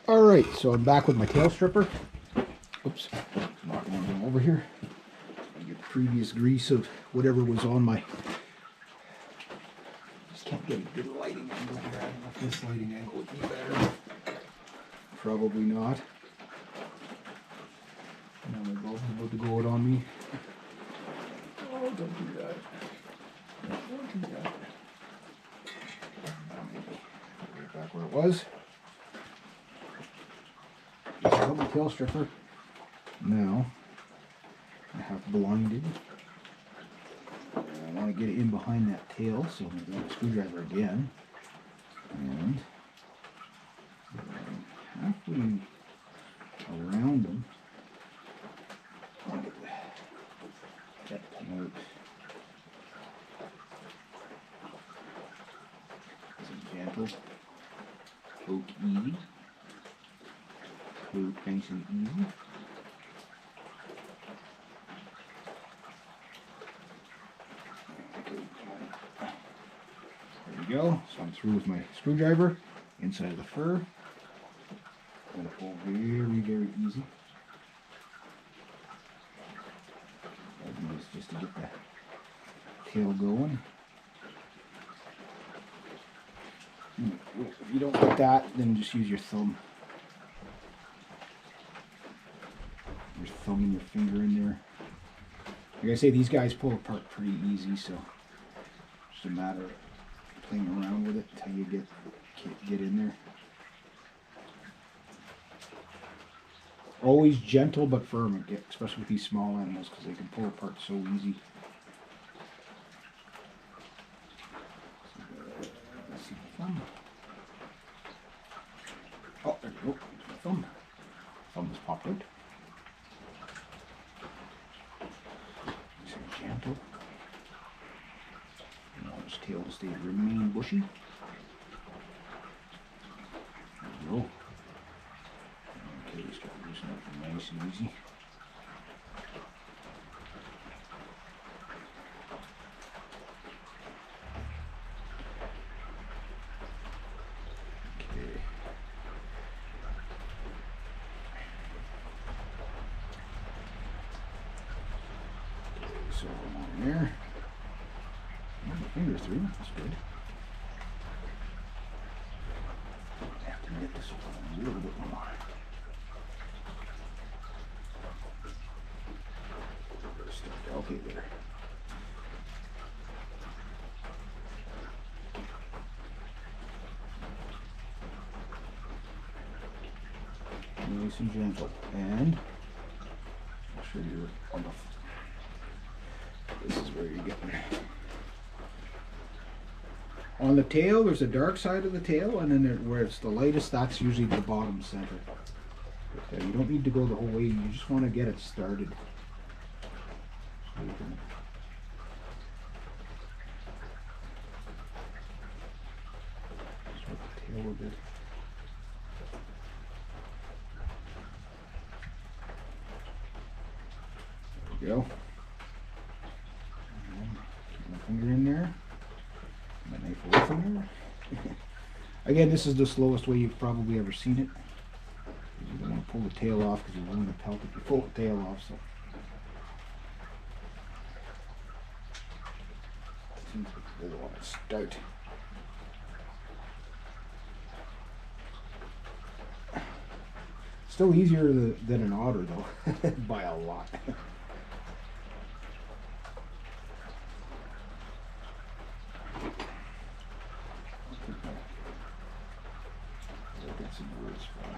Alright, so I'm back with my tail stripper. Oops, knocking everything over here. Get the previous grease of whatever was on my... Just can't get a good lighting angle here. I don't know if this lighting angle would be better. Probably not. Now my bulb's about to go out on me. Oh, don't do that. Don't do that. Maybe right back where it was. I got my tail stripper. Now I have blinded. I want to get it in behind that tail, so I'm going to get a screwdriver again. And halfway around them. That out. This is gentle. Poke easy. Poke nice and easy. There we go. So I'm through with my screwdriver inside of the fur. I'm going to pull very, very easy. Just to get the tail going. If you don't get that, then just use your thumb. Your thumb and your finger in there. Like I say, these guys pull apart pretty easy, so it's just a matter of playing around with it until you get in there. Always gentle but firm, especially with these small animals, because they can pull apart so easy. Let's see my thumb. Oh, there we go. There's my thumb. Thumb just popped out. Nice and gentle. I want his tail to remain bushy. There we go. Okay, just got to loosen up nice and easy. Okay. So I'm on there. Move my finger through, that's good. I have to get this one a little bit more. Okay, there. Nice and gentle. And make sure you're on the... This is where you're getting... On the tail, there's a dark side of the tail, and then where it's the lightest, that's usually the bottom center. But, you don't need to go the whole way, you just want to get it started. Sort the tail a bit. There we go. Keep my finger in there. My knife away from there. Again, this is the slowest way you've probably ever seen it. You don't want to pull the tail off because you want to pelt if you pull the tail off. So. I don't want to start. Still easier than an otter though, by a lot. Some words for it.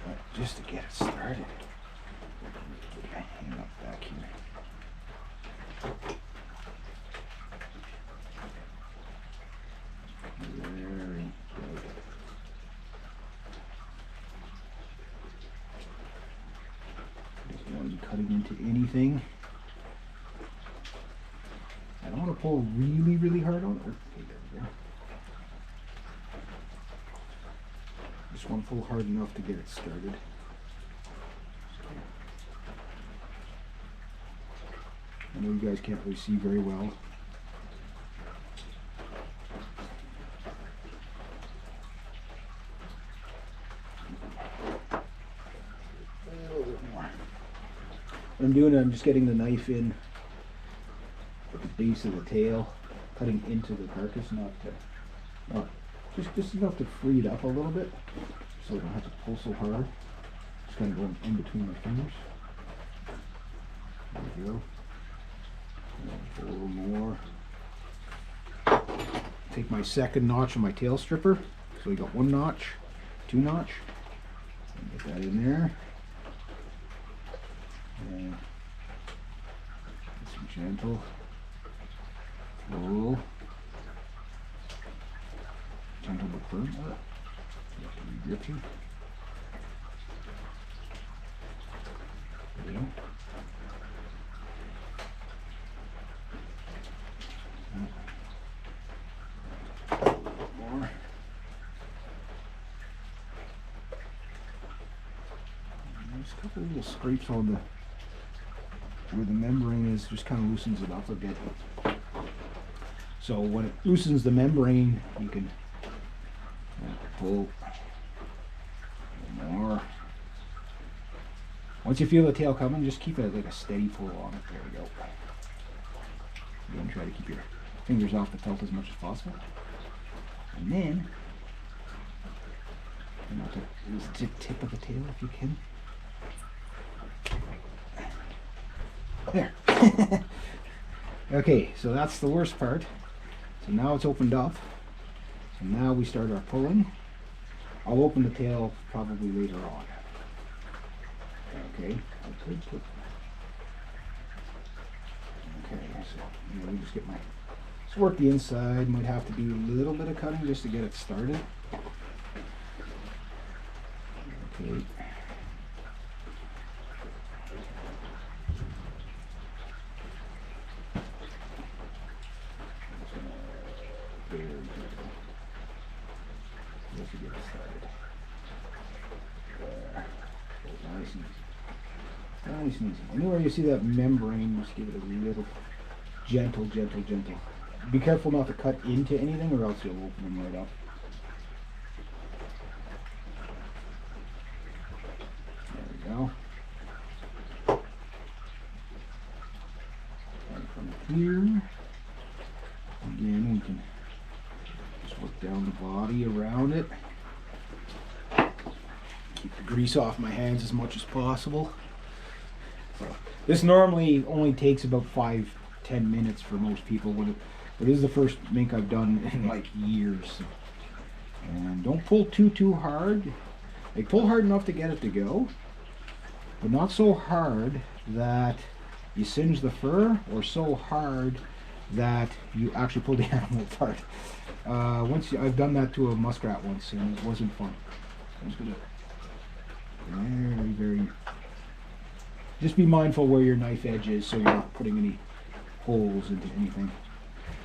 But just to get it started. Hang up back here. Very good. Don't want to be cutting into anything. I don't want to pull really, really hard on it. Okay, there we go. Just want to pull hard enough to get it started. I know you guys can't really see very well. I'm doing it, I'm just getting the knife in at the base of the tail, cutting into the carcass, not just enough to free it up a little bit, so I don't have to pull so hard. Just kind of going in between my fingers. There we go. A little more. Take my second notch of my tail stripper. So we got 1 notch, 2 notch. Get that in there. And some gentle flow. Gentle but firm. Grip you. There you go. More. There's a couple little scrapes on the where the membrane is, just kind of loosens it up a bit. So when it loosens the membrane, you can pull more. Once you feel the tail coming, just keep it like a steady pull on it. There we go. Again, try to keep your fingers off the pelt as much as possible. And then, not to lose the tip of the tail if you can. There. Okay, so that's the worst part. So now it's opened up. So now we start our pulling. I'll open the tail probably later on. Okay, okay, so let me just get my, let's work the inside. Might have to do a little bit of cutting just to get it started. Okay. Nice and easy. Anywhere you see that membrane, just give it a little gentle. Be careful not to cut into anything or else you'll open them right up. There we go. And from here, again, we can just work down the body around it. Keep the grease off my hands as much as possible. This normally only takes about 5-10 minutes for most people. But this is the first mink I've done in like years. And don't pull too hard. Like, pull hard enough to get it to go, but not so hard that you singe the fur, or so hard that you actually pull the animal apart. I've done that to a muskrat once, and it wasn't fun. I'm just gonna very. Just be mindful where your knife edge is, so you're not putting any holes into anything.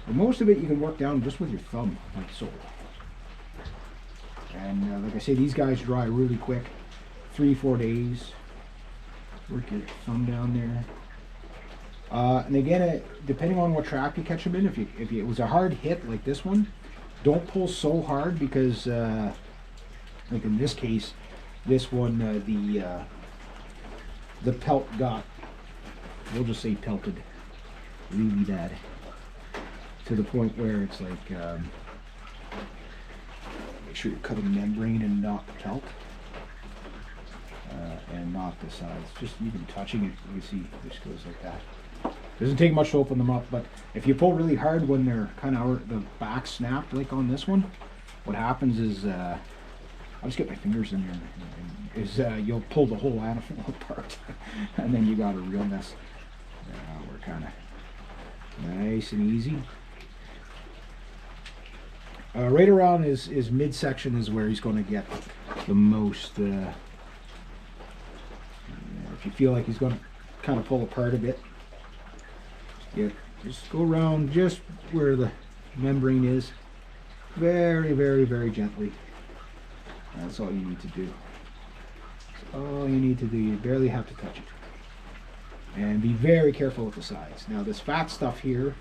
But most of it you can work down just with your thumb, like so. And like I say, these guys dry really quick, 3-4 days. Work your thumb down there. And again, depending on what trap you catch them in, if it was a hard hit like this one, don't pull so hard, because like in this case, this one, the pelt got, we'll just say pelted really bad, to the point where it's like, make sure you're cutting membrane and not the pelt, and not the sides. Just even touching it, you see this goes like that. Doesn't take much to open them up, but if you pull really hard when they're kind of the back snapped, like on this one, what happens is, I'll just get my fingers in there, you'll pull the whole animal apart, and then you got a real mess. We're kind of nice and easy. Right around his midsection is where he's going to get the most. If you feel like he's going to kind of pull apart a bit, just go around just where the membrane is, very gently. That's all you need to do. That's all you need to do. You barely have to touch it. And be very careful with the sides. Now, this fat stuff here,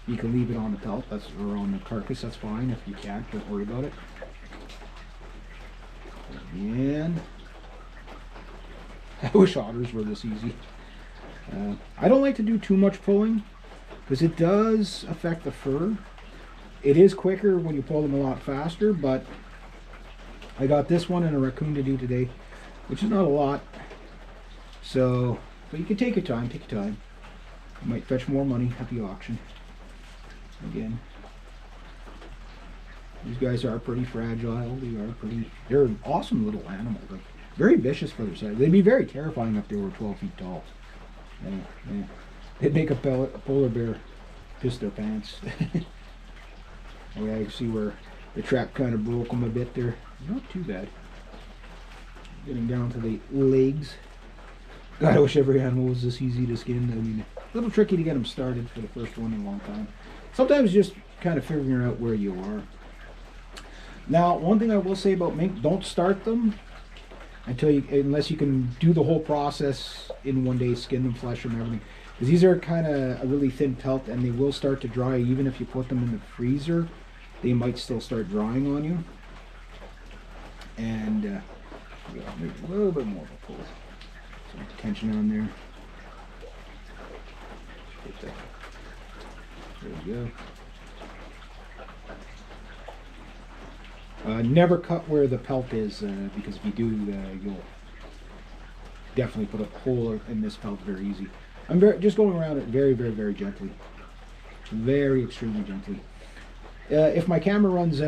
you can leave it on the pelt, or on the carcass, that's fine. If you can't, don't worry about it. And I wish otters were this easy. I don't like to do too much pulling because it does affect the fur. It is quicker when you pull them a lot faster, but I got this one and a raccoon to do today, which is not a lot. So, but you can take your time, take your time. You might fetch more money at the auction. Again, these guys are pretty fragile. They're an awesome little animal. Like, very vicious for their size. They'd be very terrifying if they were 12 feet tall. Yeah. They'd make a polar bear piss their pants. Oh yeah, you can see where the trap kind of broke them a bit there. Not too bad. Getting down to the legs. God, I wish every animal was this easy to skin. I mean, a little tricky to get them started for the first one in a long time. Sometimes just kind of figuring out where you are. Now, one thing I will say about mink, don't start them unless you can do the whole process in one day, skin them, flesh them, everything. Because these are kind of a really thin pelt, and they will start to dry even if you put them in the freezer. They might still start drying on you. And maybe a little bit more of a pull. Some tension on there. There we go. Never cut where the pelt is, because if you do, you'll definitely put a hole in this pelt very easy. I'm just going around it very, very, very gently. Very extremely gently. If my camera runs out,